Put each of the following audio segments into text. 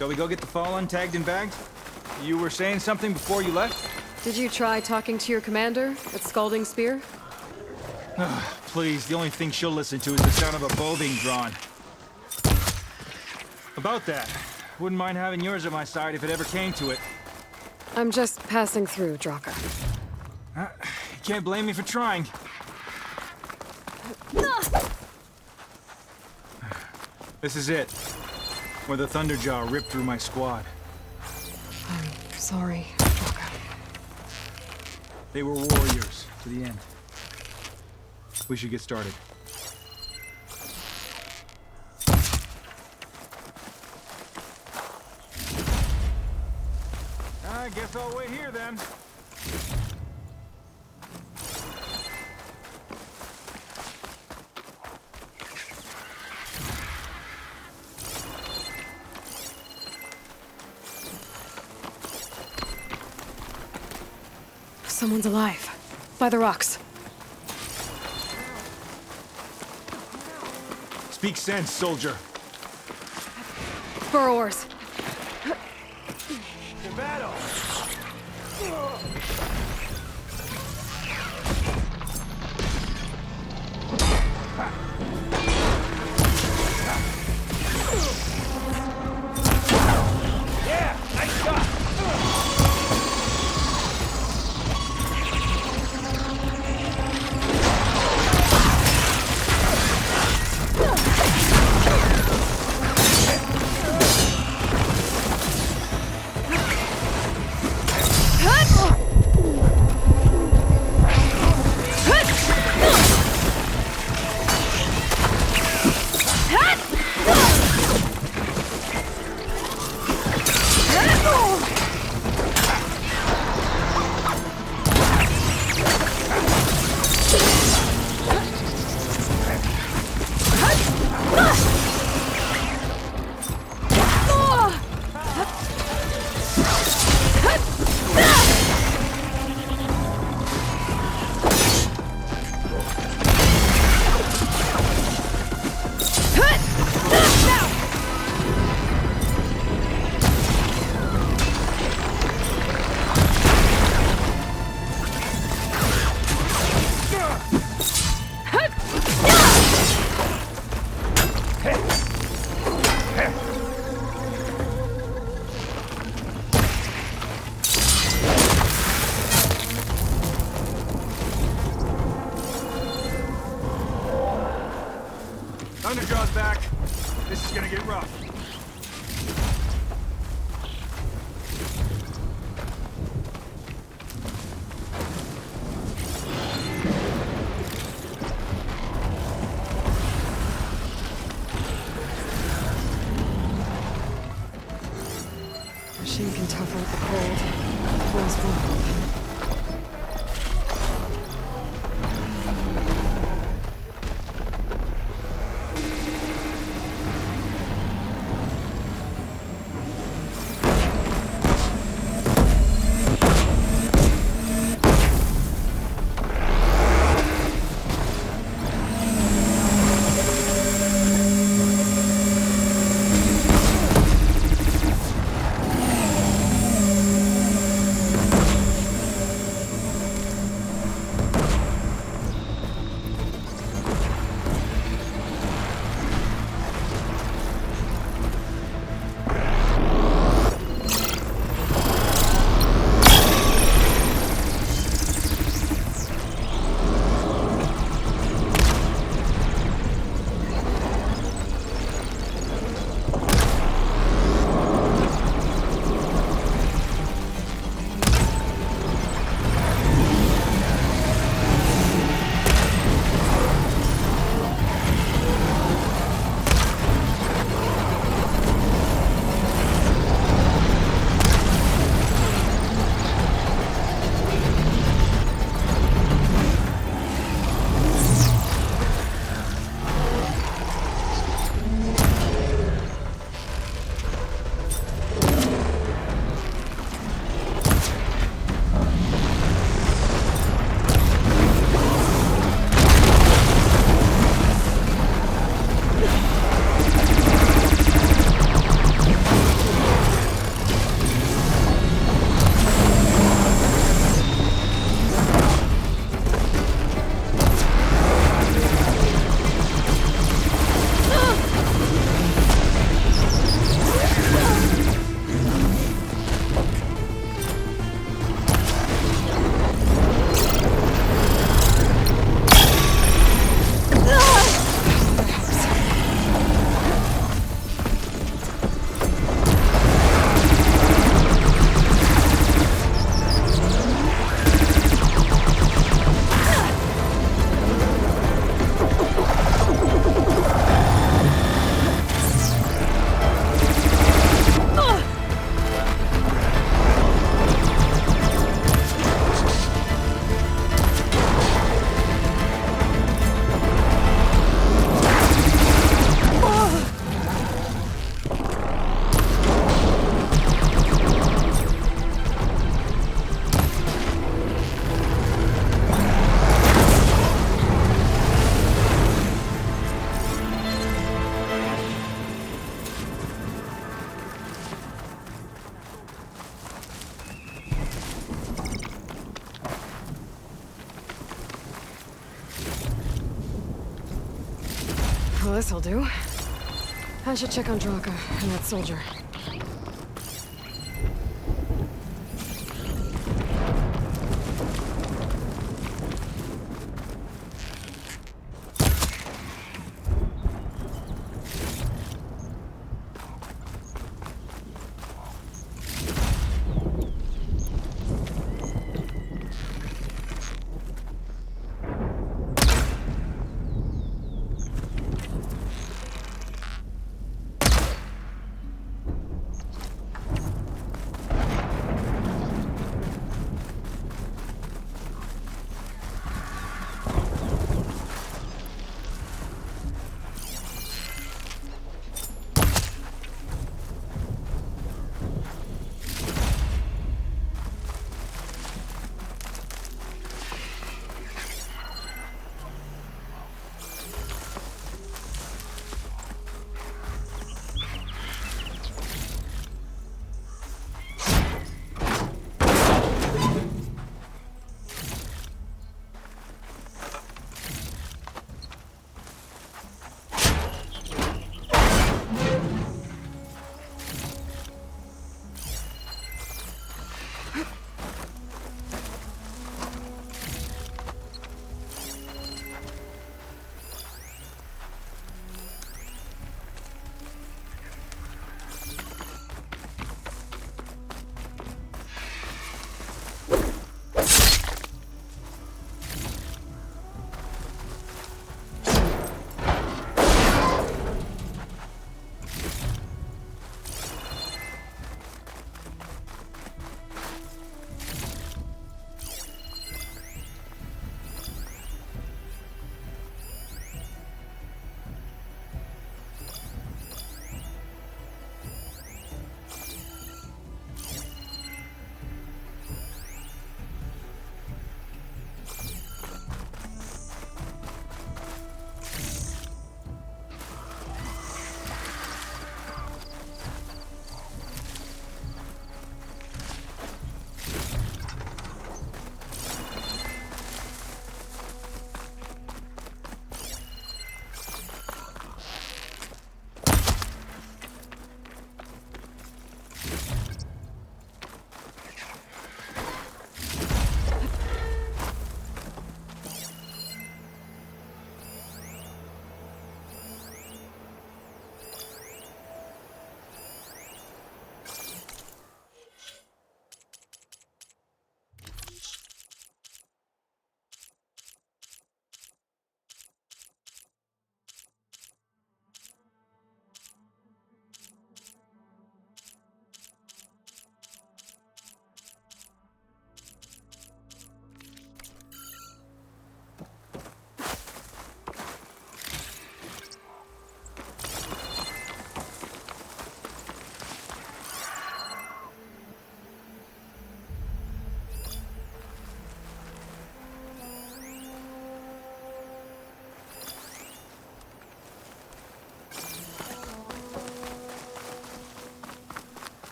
Shall we go get the fall untagged and bagged? You were saying something before you left? Did you try talking to your commander at Scalding Spear? Please, the only thing she'll listen to is the sound of a bow being drawn. About that, wouldn't mind having yours at my side if it ever came to it. I'm just passing through, Draka. You can't blame me for trying. This is it, where the Thunderjaw ripped through my squad. I'm sorry, Draka. They were warriors to the end. We should get started. I guess I'll wait here then. Someone's alive. By the rocks. Speak sense, soldier. For oars. To battle! Yeah! Nice shot! Thunderjaw's back. This is gonna get rough. Machine can tough out the cold. Boys won't. Well, this'll do. I should check on Draka and that soldier.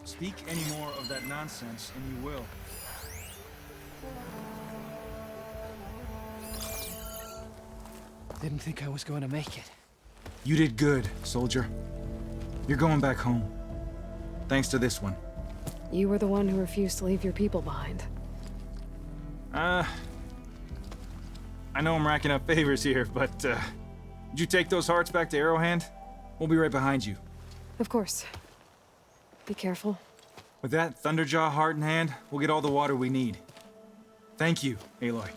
Speak any more of that nonsense, and you will. Didn't think I was going to make it. You did good, soldier. You're going back home. Thanks to this one. You were the one who refused to leave your people behind. I know I'm racking up favors here, but, did you take those hearts back to Arrowhand? We'll be right behind you. Of course. Be careful. With that Thunderjaw heart in hand, we'll get all the water we need. Thank you, Aloy.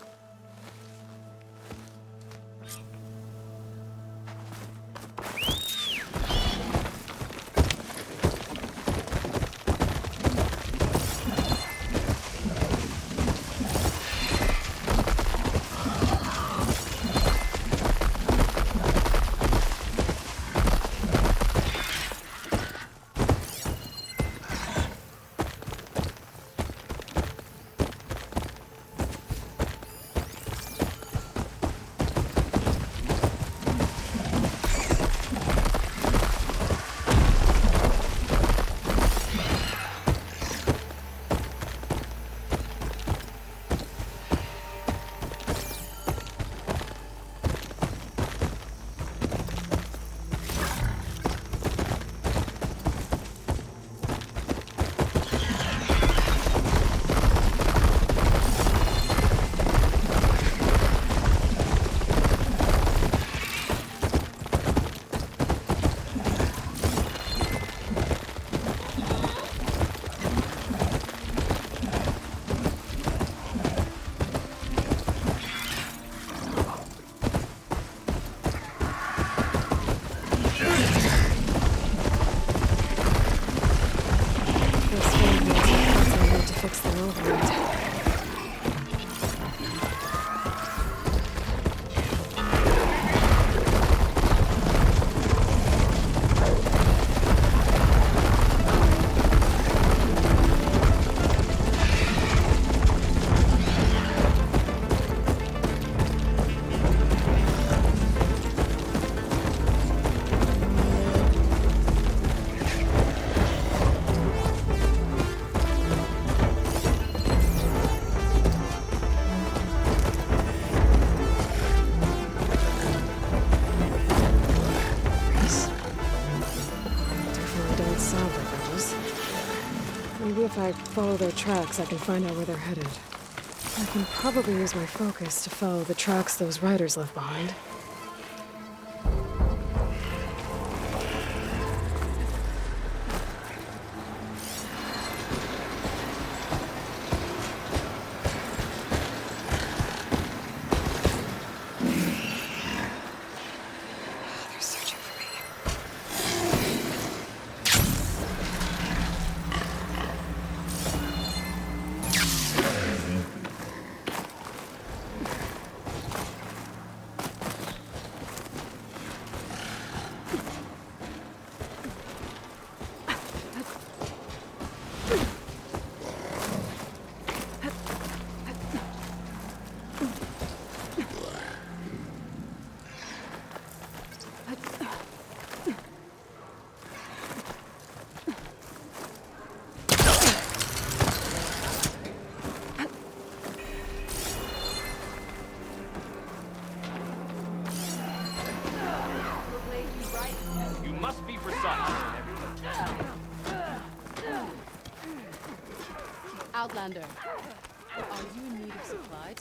If I follow their tracks, I can find out where they're headed. I can probably use my focus to follow the tracks those riders left behind. They're searching for me. You must be precise. Outlander, are you in need of supplies?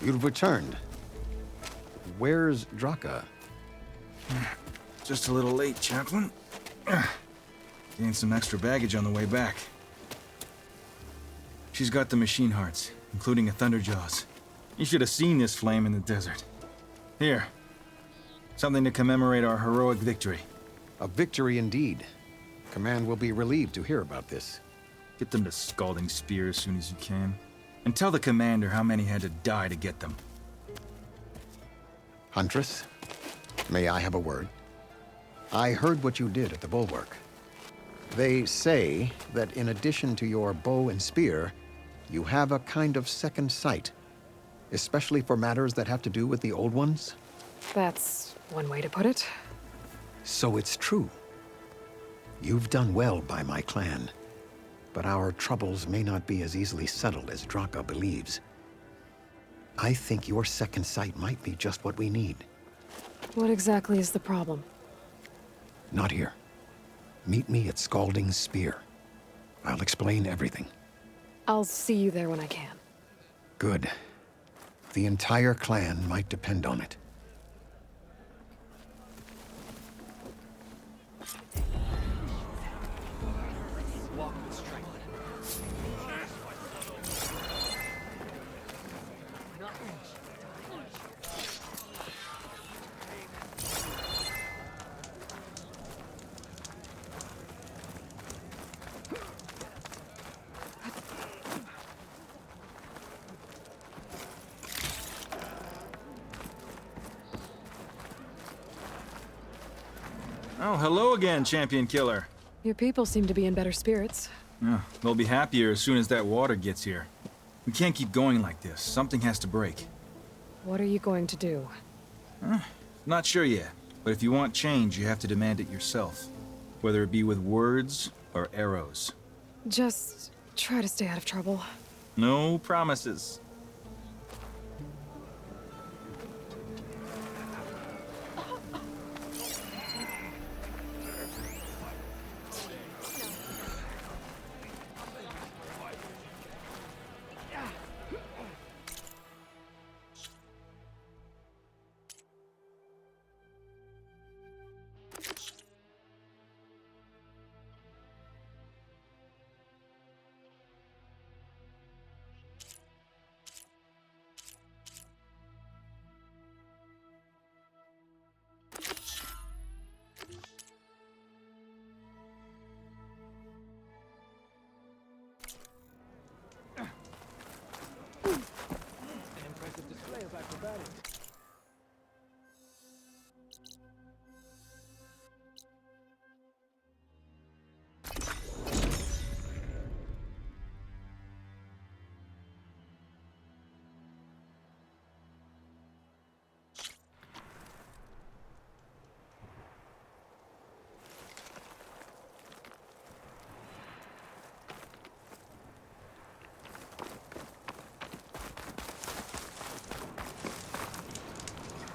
You've returned. Where's Draka? Just a little late, Chaplain. Gained some extra baggage on the way back. She's got the machine hearts, including a Thunderjaws. You should have seen this flame in the desert. Here. Something to commemorate our heroic victory. A victory indeed. Command will be relieved to hear about this. Get them to Scalding Spear as soon as you can. And tell the commander how many had to die to get them. Huntress, may I have a word? I heard what you did at the bulwark. They say that in addition to your bow and spear, you have a kind of second sight, especially for matters that have to do with the old ones. That's one way to put it. So it's true. You've done well by my clan, but our troubles may not be as easily settled as Draka believes. I think your second sight might be just what we need. What exactly is the problem? Not here. Meet me at Scalding Spear. I'll explain everything. I'll see you there when I can. Good. The entire clan might depend on it. Oh, hello again, Champion Killer. Your people seem to be in better spirits. Yeah, they'll be happier as soon as that water gets here. We can't keep going like this. Something has to break. What are you going to do? Not sure yet, but if you want change, you have to demand it yourself. Whether it be with words or arrows. Just try to stay out of trouble. No promises.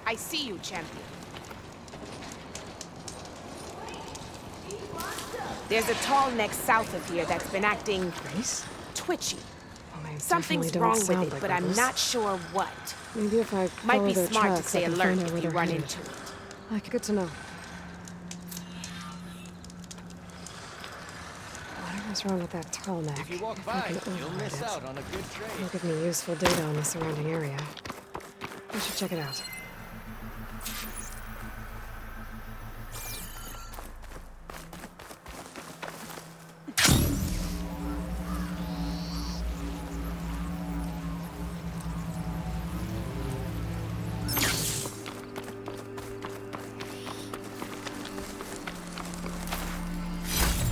I see you, champion. There's a tall neck south of here that's been acting Grace? twitchy. Well, they Something's definitely don't wrong with sound it, like but I'm rebels. not sure what. Maybe if I Might follow be their smart to tracks, I stay can alert find out if where you they're run headed. into it. Like, good to know. Whatever's wrong with that tall neck, If you walk if I by, can you'll override miss it, out on a good trade. it'll give me useful data on the surrounding area. I should check it out.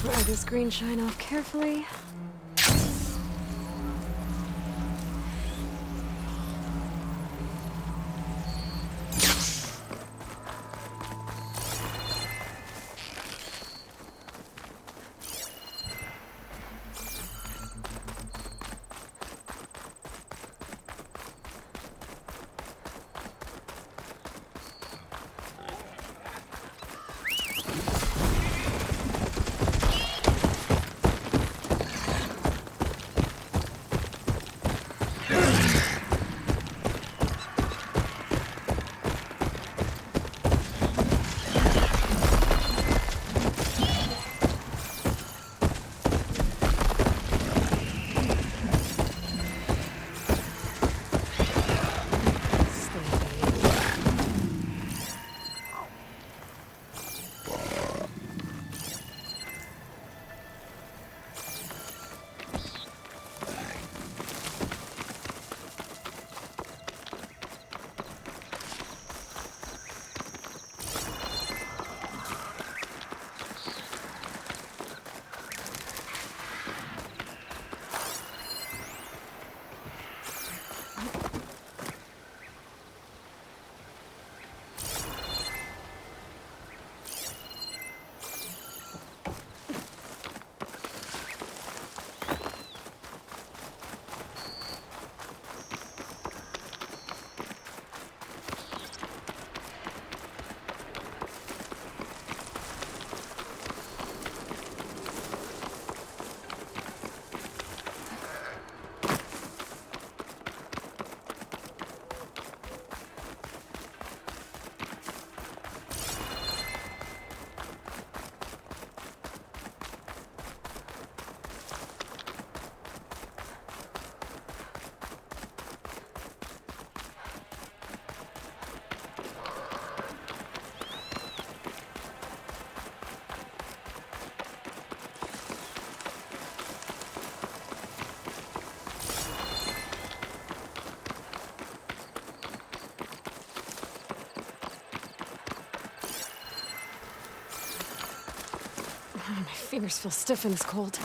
Pry this green shine off carefully. My fingers feel stiff in this cold.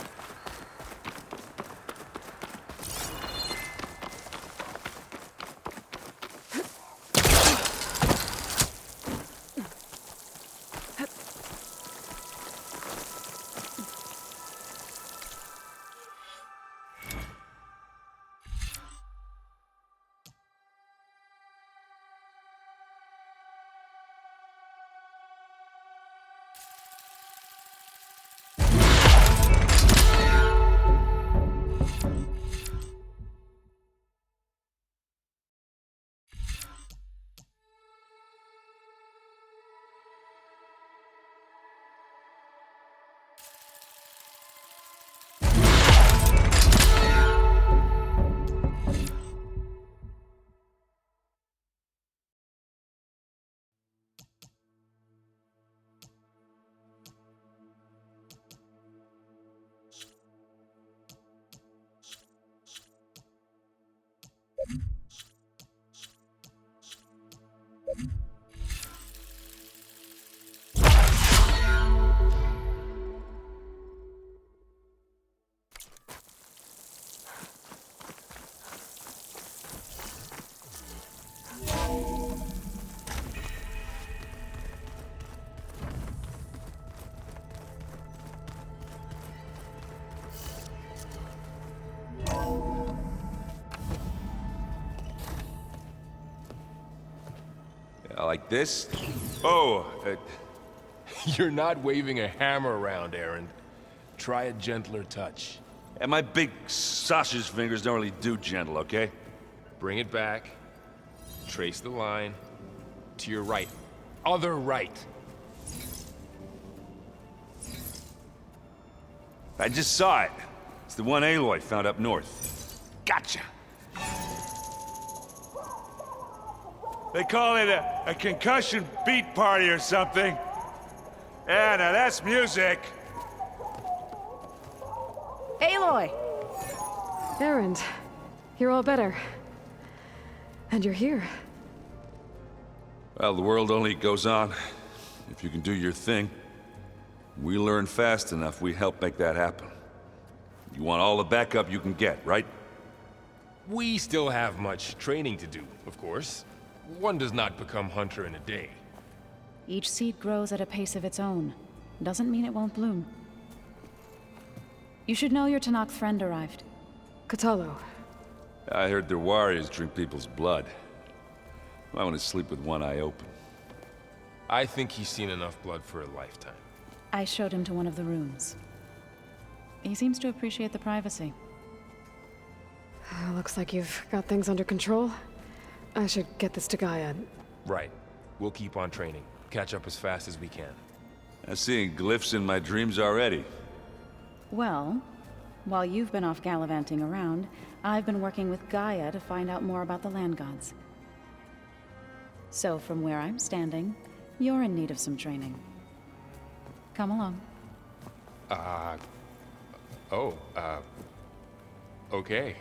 Like this? Oh, you're not waving a hammer around, Errand. Try a gentler touch. And my big sausage fingers don't really do gentle, okay? Bring it back. Trace the line. To your right. Other right. I just saw it. It's the one Aloy found up north. Gotcha! They call it a concussion beat party or something. Yeah, now that's music. Aloy! Errand, you're all better. And you're here. Well, the world only goes on if you can do your thing. We learn fast enough, we help make that happen. You want all the backup you can get, right? We still have much training to do, of course. One does not become hunter in a day. Each seed grows at a pace of its own. Doesn't mean it won't bloom. You should know your Tanakh friend arrived. Katalo. I heard their warriors drink people's blood. I want to sleep with one eye open. I think he's seen enough blood for a lifetime. I showed him to one of the rooms. He seems to appreciate the privacy. Looks like you've got things under control. I should get this to Gaia. Right. We'll keep on training. Catch up as fast as we can. I'm seeing glyphs in my dreams already. Well, while you've been off gallivanting around, I've been working with Gaia to find out more about the land gods. So from where I'm standing, you're in need of some training. Come along. Okay.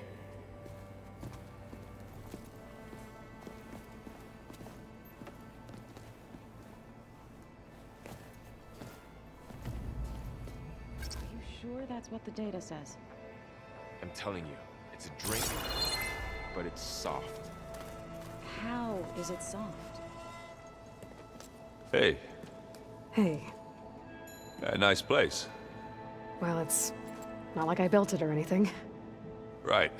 Are you sure that's what the data says? I'm telling you, it's a drink, but it's soft. How is it soft? Hey, Hey. a nice place. Well, it's not like I built it or anything. Right.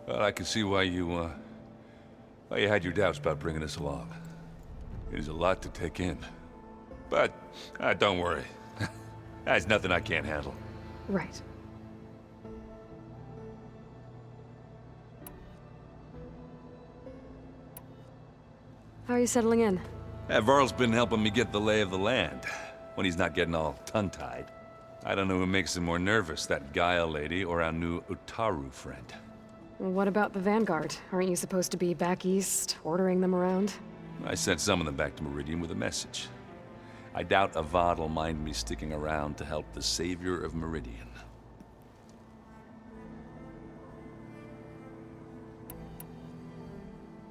Well, I can see why you had your doubts about bringing us along. It is a lot to take in. But, don't worry. There's nothing I can't handle. Right. How are you settling in? Varl's been helping me get the lay of the land, when he's not getting all tongue-tied. I don't know who makes him more nervous, that Gaia lady or our new Utaru friend. What about the Vanguard? Aren't you supposed to be back east, ordering them around? I sent some of them back to Meridian with a message. I doubt Avad will mind me sticking around to help the savior of Meridian.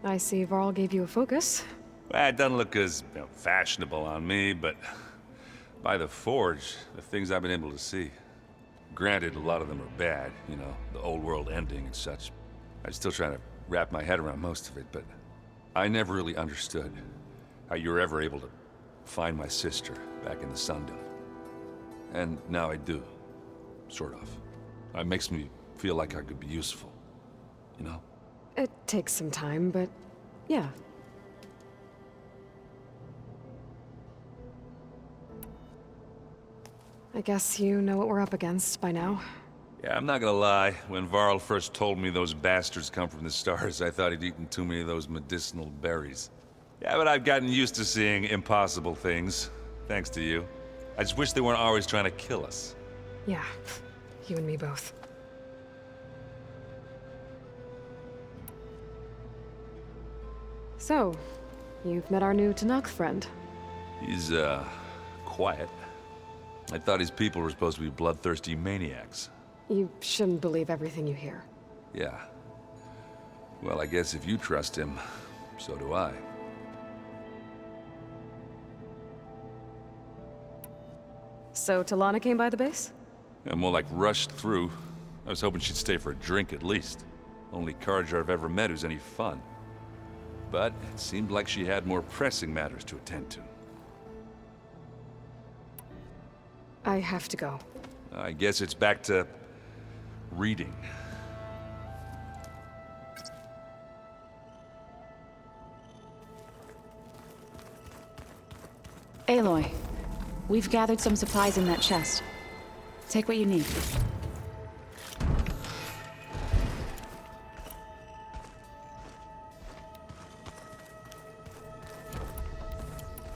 I see Varl gave you a focus. Well, it doesn't look as fashionable on me, but By the Forge, the things I've been able to see. Granted, a lot of them are bad, you know, the old world ending and such. I'm still trying to wrap my head around most of it, but I never really understood how you were ever able to find my sister back in the Sundom. And now I do, sort of. It makes me feel like I could be useful, you know? It takes some time, but yeah. I guess you know what we're up against by now. Yeah, I'm not gonna lie. When Varl first told me those bastards come from the stars, I thought he'd eaten too many of those medicinal berries. Yeah, but I've gotten used to seeing impossible things, thanks to you. I just wish they weren't always trying to kill us. Yeah, you and me both. So, you've met our new Tanakh friend. He's, quiet. I thought his people were supposed to be bloodthirsty maniacs. You shouldn't believe everything you hear. Yeah. Well, I guess if you trust him, so do I. So Talana came by the base? Yeah, more like rushed through. I was hoping she'd stay for a drink at least. Only Carja I've ever met who's any fun. But it seemed like she had more pressing matters to attend to. I have to go. I guess it's back to reading. Aloy, we've gathered some supplies in that chest. Take what you need.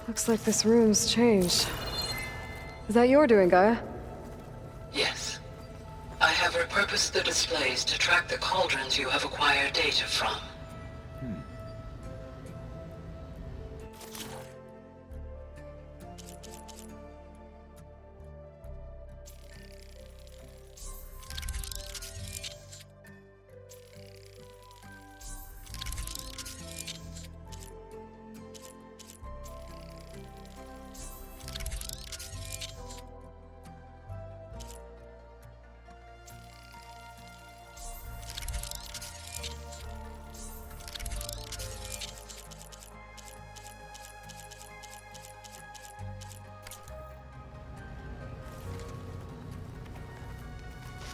Looks like this room's changed. Is that your doing, Gaia? Yes. I have repurposed the displays to track the cauldrons you have acquired data from.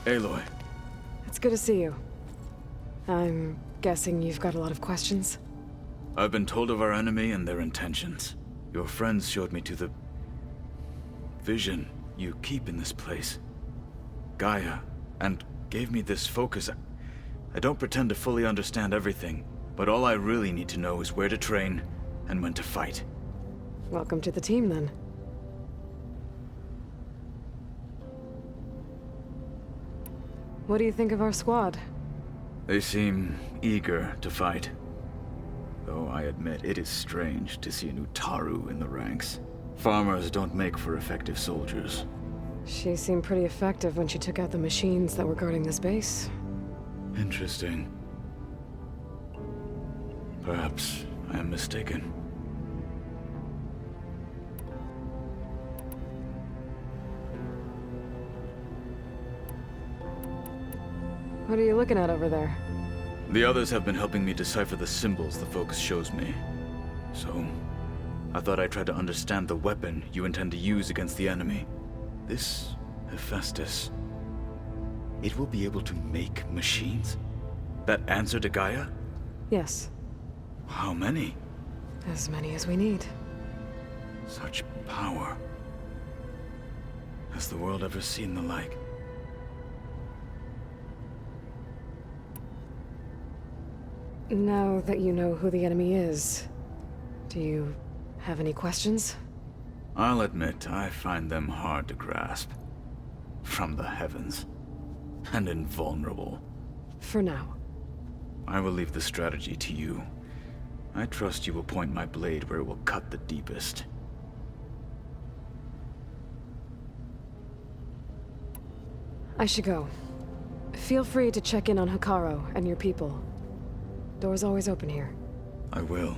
Aloy. It's good to see you. I'm guessing you've got a lot of questions? I've been told of our enemy and their intentions. Your friends showed me to the vision you keep in this place, Gaia, and gave me this focus. I don't pretend to fully understand everything, but all I really need to know is where to train and when to fight. Welcome to the team, then. What do you think of our squad? They seem eager to fight. Though I admit it is strange to see a new Taru in the ranks. Farmers don't make for effective soldiers. She seemed pretty effective when she took out the machines that were guarding this base. Interesting. Perhaps I am mistaken. What are you looking at over there? The others have been helping me decipher the symbols the focus shows me. So, I thought I'd try to understand the weapon you intend to use against the enemy. This Hephaestus, it will be able to make machines? That answer to Gaia? Yes. How many? As many as we need. Such power. Has the world ever seen the like? Now that you know who the enemy is, do you have any questions? I'll admit, I find them hard to grasp. From the heavens. And invulnerable. For now. I will leave the strategy to you. I trust you will point my blade where it will cut the deepest. I should go. Feel free to check in on Hikaru and your people. Door's always open here. I will.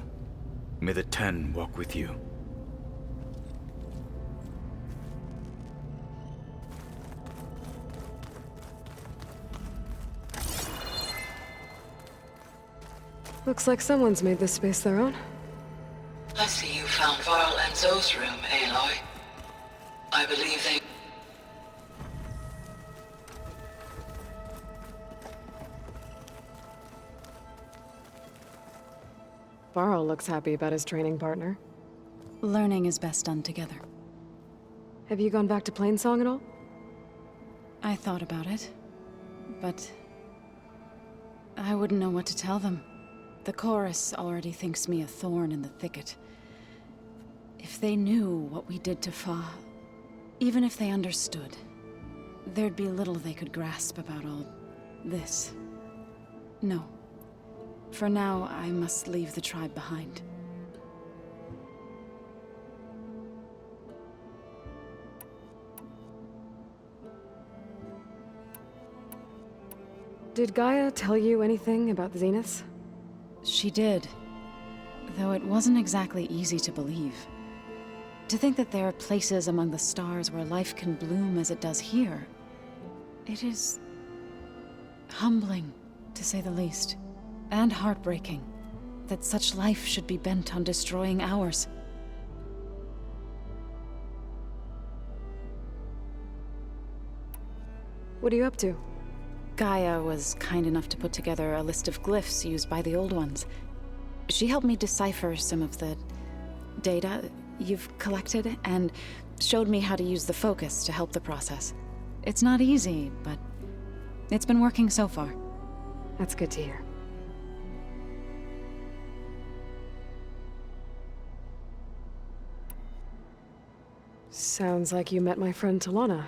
May the Ten walk with you. Looks like someone's made this space their own. I see you found Varl and Zoe's room, Aloy. I believe they... Varl looks happy about his training partner. Learning is best done together. Have you gone back to Plainsong at all? I thought about it, but I wouldn't know what to tell them. The chorus already thinks me a thorn in the thicket. If they knew what we did to Fa, even if they understood, there'd be little they could grasp about all this. No. For now, I must leave the tribe behind. Did Gaia tell you anything about the Zeniths? She did. Though it wasn't exactly easy to believe. To think that there are places among the stars where life can bloom as it does here. It is... humbling, to say the least. And heartbreaking, that such life should be bent on destroying ours. What are you up to? Gaia was kind enough to put together a list of glyphs used by the Old Ones. She helped me decipher some of the data you've collected, and showed me how to use the focus to help the process. It's not easy, but it's been working so far. That's good to hear. Sounds like you met my friend Talana.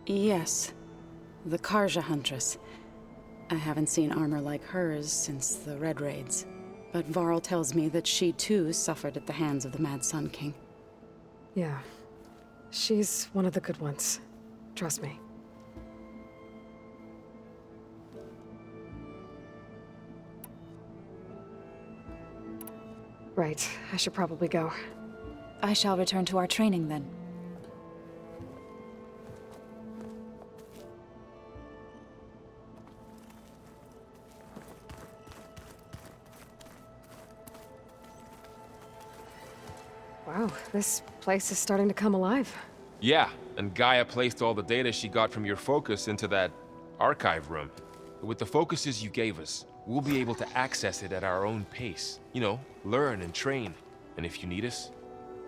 Yes. The Karja Huntress. I haven't seen armor like hers since the Red Raids. But Varl tells me that she too suffered at the hands of the Mad Sun King. Yeah. She's one of the good ones. Trust me. Right. I should probably go. I shall return to our training then. Wow, this place is starting to come alive. Yeah, and Gaia placed all the data she got from your focus into that archive room. With the focuses you gave us, we'll be able to access it at our own pace. You know, learn and train. And if you need us,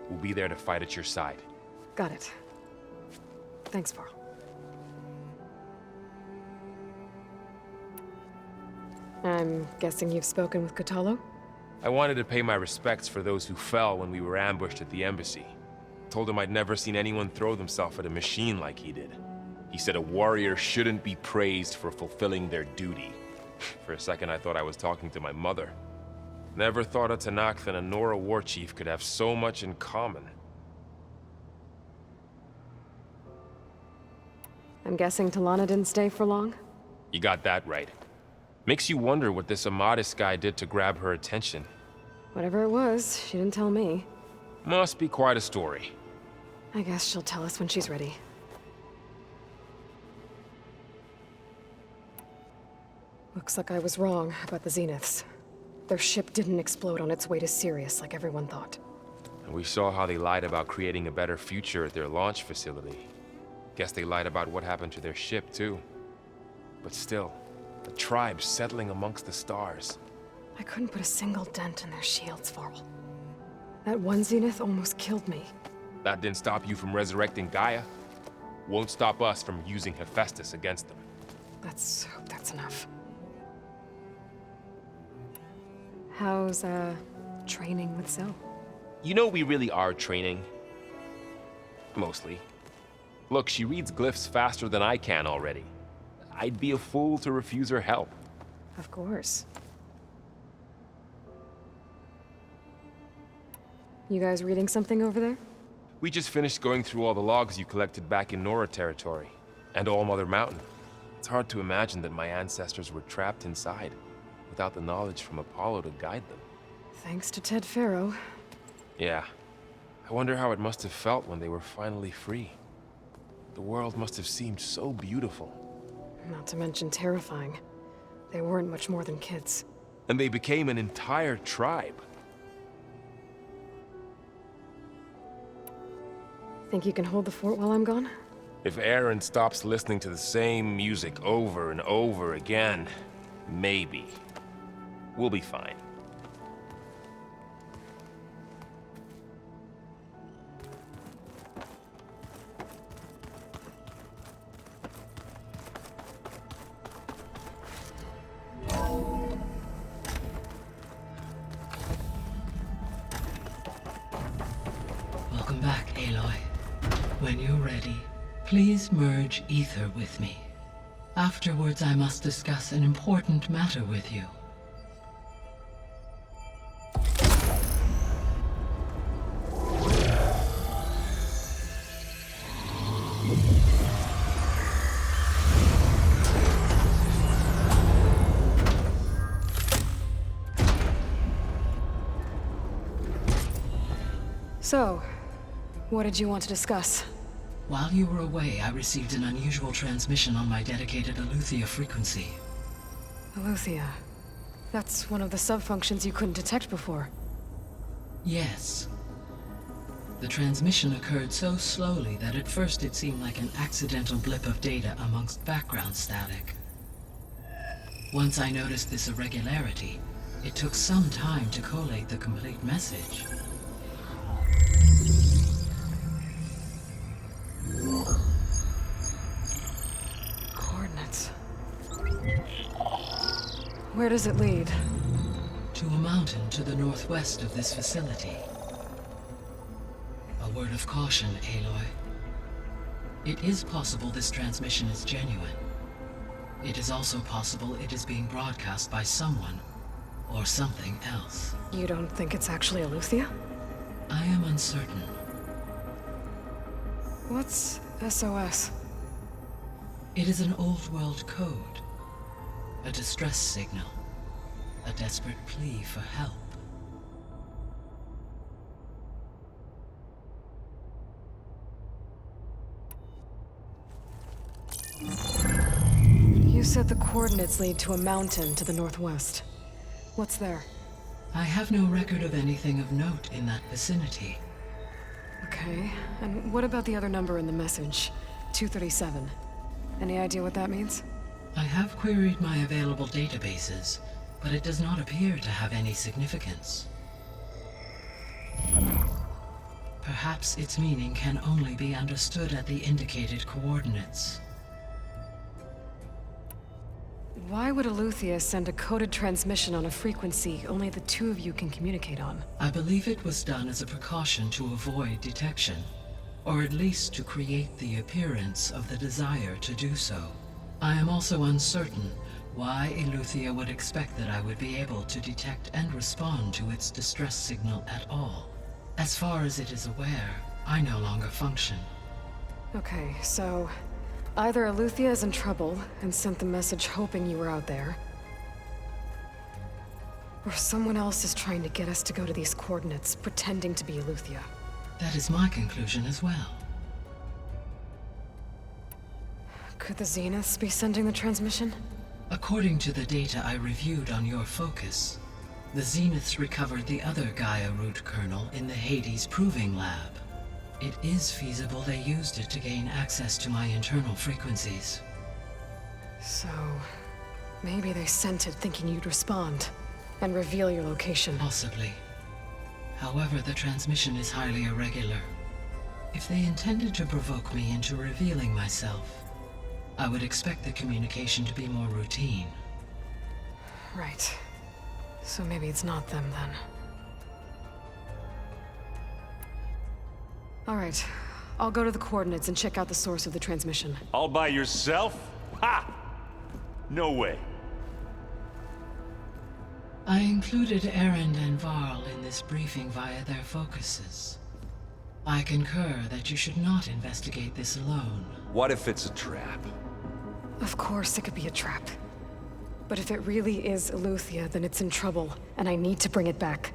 we'll be there to fight at your side. Got it. Thanks, Varl. I'm guessing you've spoken with Kotallo? I wanted to pay my respects for those who fell when we were ambushed at the embassy. Told him I'd never seen anyone throw themselves at a machine like he did. He said a warrior shouldn't be praised for fulfilling their duty. For a second I thought I was talking to my mother. Never thought a Tanakh and a Nora war chief could have so much in common. I'm guessing Talana didn't stay for long? You got that right. Makes you wonder what this Amadis guy did to grab her attention. Whatever it was, she didn't tell me. Must be quite a story. I guess she'll tell us when she's ready. Looks like I was wrong about the Zeniths. Their ship didn't explode on its way to Sirius like everyone thought. And we saw how they lied about creating a better future at their launch facility. Guess they lied about what happened to their ship, too. But still, the tribe settling amongst the stars. I couldn't put a single dent in their shields, Varl. That one Zenith almost killed me. That didn't stop you from resurrecting Gaia. Won't stop us from using Hephaestus against them. Let's hope that's enough. How's, training with Zoe? You know we really are training. Mostly. Look, she reads glyphs faster than I can already. I'd be a fool to refuse her help. Of course. You guys reading something over there? We just finished going through all the logs you collected back in Nora territory, and All Mother Mountain. It's hard to imagine that my ancestors were trapped inside, without the knowledge from Apollo to guide them. Thanks to Ted Faro. Yeah. I wonder how it must have felt when they were finally free. The world must have seemed so beautiful. Not to mention terrifying. They weren't much more than kids. and they became an entire tribe. Think you can hold the fort while I'm gone? If Aaron stops listening to the same music over and over again, maybe. We'll be fine. Welcome back, Aloy. When you're ready, please merge ether with me. Afterwards, I must discuss an important matter with you. So, what did you want to discuss? While you were away, I received an unusual transmission on my dedicated Aletheia frequency. Aletheia. That's one of the sub-functions you couldn't detect before. Yes. The transmission occurred so slowly that at first it seemed like an accidental blip of data amongst background static. Once I noticed this irregularity, it took some time to collate the complete message. Coordinates. Where does it lead? To a mountain to the northwest of this facility. A word of caution, Aloy. It is possible this transmission is genuine. It is also possible it is being broadcast by someone or something else. You don't think it's actually Aletheia? I am uncertain. What's SOS? It is an old-world code. A distress signal. A desperate plea for help. You said the coordinates lead to a mountain to the northwest. What's there? I have no record of anything of note in that vicinity. Okay, and what about the other number in the message? 237. Any idea what that means? I have queried my available databases, but it does not appear to have any significance. Perhaps its meaning can only be understood at the indicated coordinates. Why would Aletheia send a coded transmission on a frequency only the two of you can communicate on? I believe it was done as a precaution to avoid detection, or at least to create the appearance of the desire to do so. I am also uncertain why Aletheia would expect that I would be able to detect and respond to its distress signal at all. As far as it is aware, I no longer function. Okay, so either Aletheia is in trouble and sent the message hoping you were out there, or someone else is trying to get us to go to these coordinates, pretending to be Aletheia. That is my conclusion as well. Could the Zeniths be sending the transmission? According to the data I reviewed on your focus, the Zeniths recovered the other Gaia root kernel in the Hades Proving Lab. It is feasible they used it to gain access to my internal frequencies. So, maybe they sent it thinking you'd respond and reveal your location. Possibly. However, the transmission is highly irregular. If they intended to provoke me into revealing myself, I would expect the communication to be more routine. Right. So maybe it's not them then. All right. I'll go to the coordinates and check out the source of the transmission. All by yourself? Ha! No way. I included Errand and Varl in this briefing via their focuses. I concur that you should not investigate this alone. What if it's a trap? Of course it could be a trap. But if it really is Aletheia, then it's in trouble, and I need to bring it back.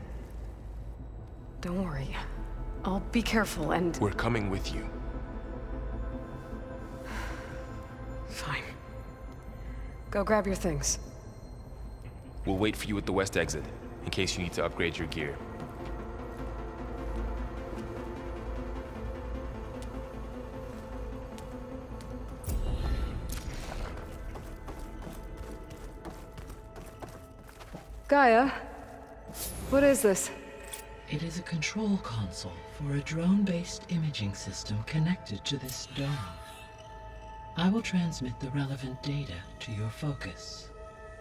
Don't worry. I'll be careful and... We're coming with you. Fine. Go grab your things. We'll wait for you at the west exit, in case you need to upgrade your gear. Gaia, what is this? It is a control console for a drone-based imaging system connected to this dome. I will transmit the relevant data to your focus.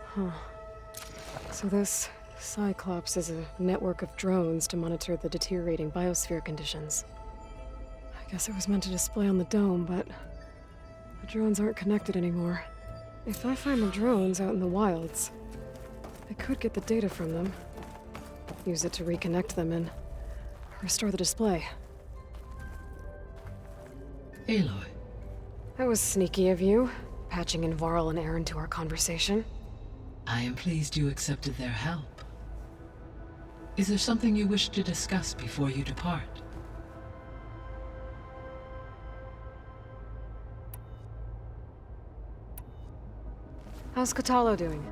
Huh. So this Cyclops is a network of drones to monitor the deteriorating biosphere conditions. I guess it was meant to display on the dome, but the drones aren't connected anymore. If I find the drones out in the wilds, I could get the data from them, use it to reconnect them and restore the display. Aloy. That was sneaky of you, patching in Varl and Errand to our conversation. I am pleased you accepted their help. Is there something you wish to discuss before you depart? How's Katalo doing?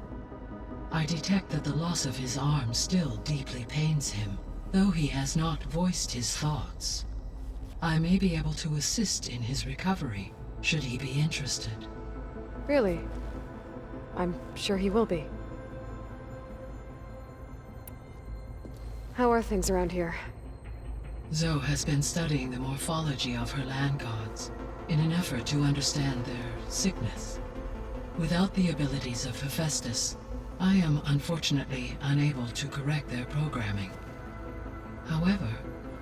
I detect that the loss of his arm still deeply pains him, though he has not voiced his thoughts. I may be able to assist in his recovery, should he be interested. Really? I'm sure he will be. How are things around here? Zoe has been studying the morphology of her land gods in an effort to understand their sickness. Without the abilities of Hephaestus, I am unfortunately unable to correct their programming. However,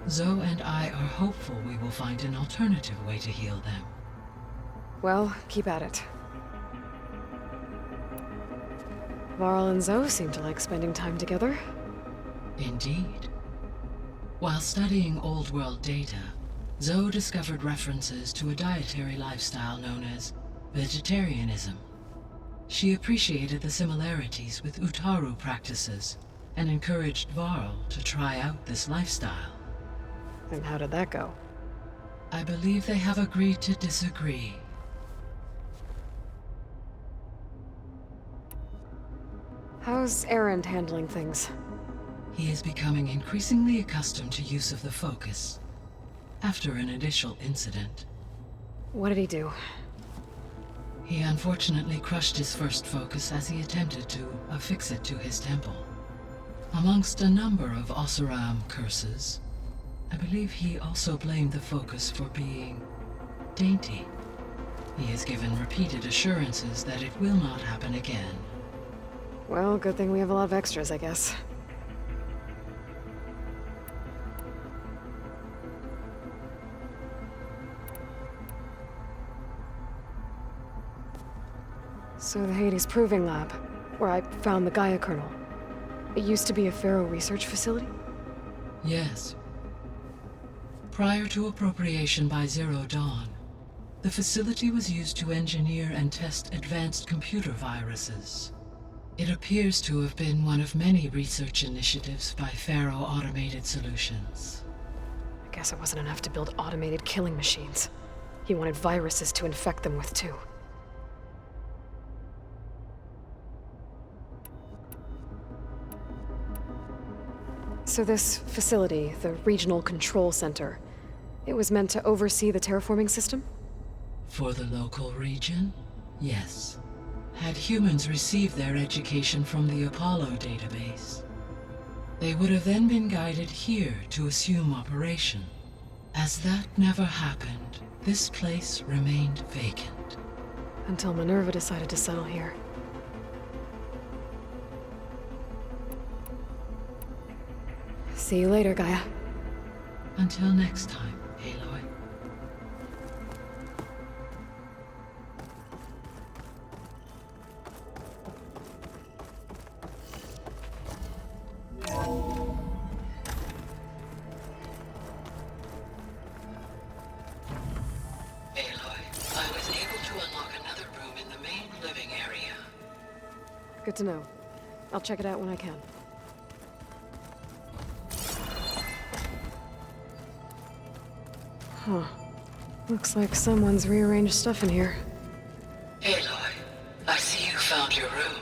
Zoe and I are hopeful we will find an alternative way to heal them. Well, keep at it. Varl and Zoe seem to like spending time together. Indeed. While studying Old World data, Zoe discovered references to a dietary lifestyle known as vegetarianism. She appreciated the similarities with Utaru practices and encouraged Varl to try out this lifestyle. And how did that go? I believe they have agreed to disagree. How's Errand handling things? He is becoming increasingly accustomed to use of the focus, after an initial incident. What did he do? He unfortunately crushed his first focus as he attempted to affix it to his temple. Amongst a number of Oseram curses, I believe he also blamed the focus for being dainty. He has given repeated assurances that it will not happen again. Well, good thing we have a lot of extras, I guess. So the Hades Proving Lab, where I found the Gaia kernel. It used to be a Pharaoh research facility? Yes. Prior to appropriation by Zero Dawn, the facility was used to engineer and test advanced computer viruses. It appears to have been one of many research initiatives by Pharaoh Automated Solutions. I guess it wasn't enough to build automated killing machines. He wanted viruses to infect them with, too. So this facility, the Regional Control Center, it was meant to oversee the terraforming system? For the local region, yes. Had humans received their education from the Apollo database, they would have then been guided here to assume operation. As that never happened, this place remained vacant. Until Minerva decided to settle here. See you later, Gaia. Until next time, Aloy. I was able to unlock another room in the main living area. Good to know. I'll check it out when I can. Huh. Looks like someone's rearranged stuff in here. Aloy, I see you found your room.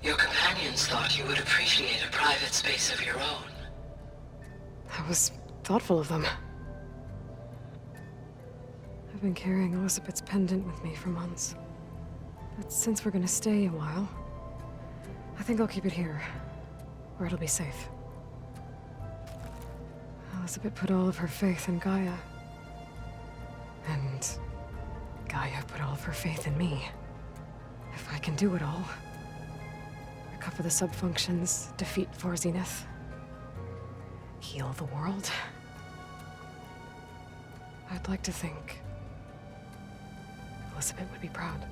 Your companion just thought you would appreciate a private space of your own. That was thoughtful of them. I've been carrying Elizabeth's pendant with me for months. But since we're gonna stay a while, I think I'll keep it here, where it'll be safe. Elizabeth put all of her faith in Gaia. And Gaia put all of her faith in me. If I can do it all, recover the subfunctions, defeat For Zenith, heal the world, I'd like to think Elizabeth would be proud.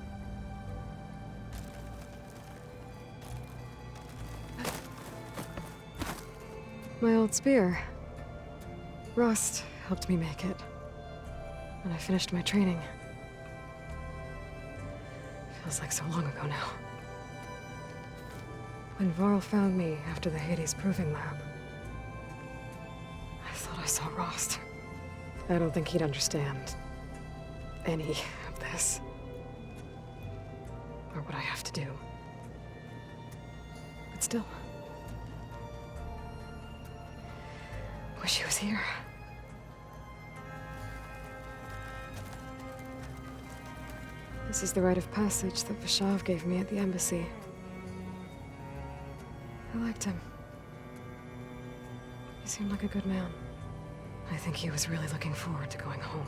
My old spear. Rust helped me make it. When I finished my training. Feels like so long ago now. When Varl found me after the Hades Proving Lab, I thought I saw Rost. I don't think he'd understand any of this. Or what I have to do. But still. Wish he was here. This is the rite of passage that Vashav gave me at the embassy. I liked him. He seemed like a good man. I think he was really looking forward to going home.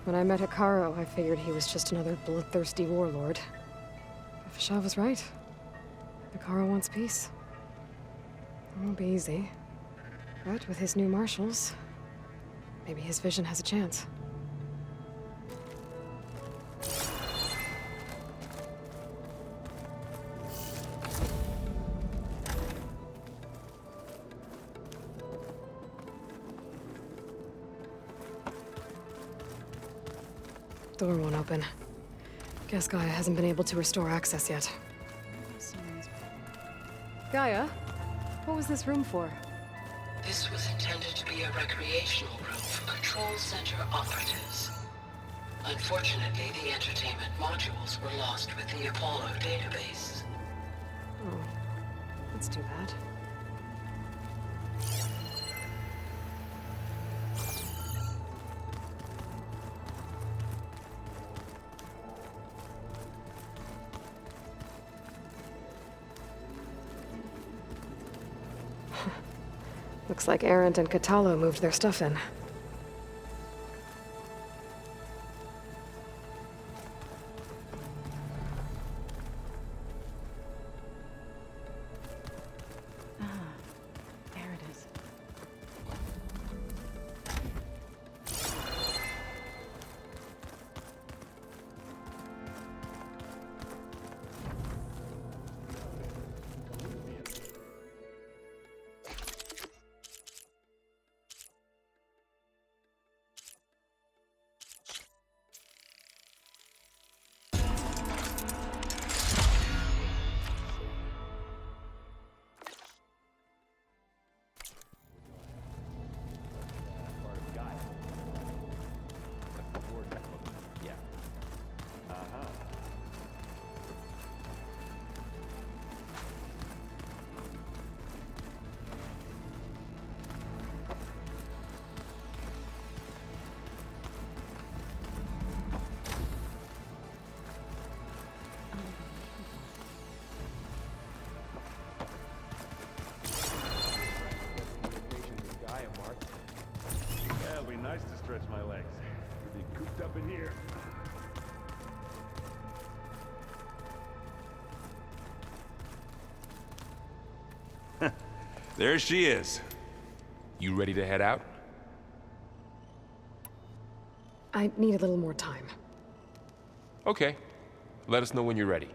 When I met Hikaru, I figured he was just another bloodthirsty warlord. But Vashav was right. Hikaru wants peace. It won't be easy. But with his new marshals, maybe his vision has a chance. Door won't open. Guess Gaia hasn't been able to restore access yet. Gaia? What was this room for? This was intended to be a recreational room for Control Center operatives. Unfortunately, the entertainment modules were lost with the Apollo database. Oh, that's too bad. Looks like Errands and Katalo moved their stuff in. There it is. Nice to stretch my legs. We'll be cooped up in here. There she is. You ready to head out? I need a little more time. Okay. Let us know when you're ready.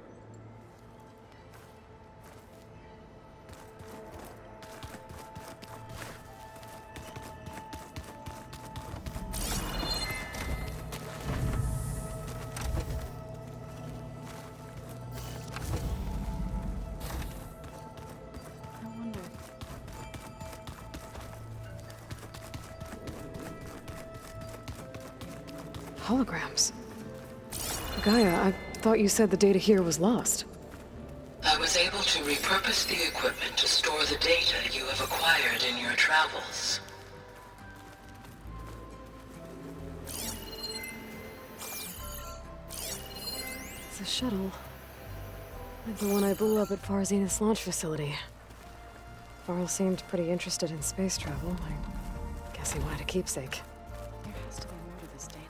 Holograms. Gaia, I thought you said the data here was lost. I was able to repurpose the equipment to store the data you have acquired in your travels. It's a shuttle. Like the one I blew up at Far Zenith's launch facility. Varl seemed pretty interested in space travel. I guess he wanted a keepsake. There has to be more to this data.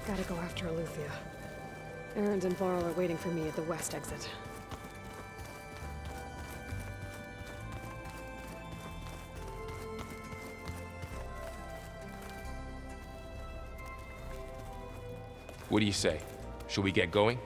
Gotta go after Aletheia. Errands and Varl are waiting for me at the west exit. What do you say? Should we get going?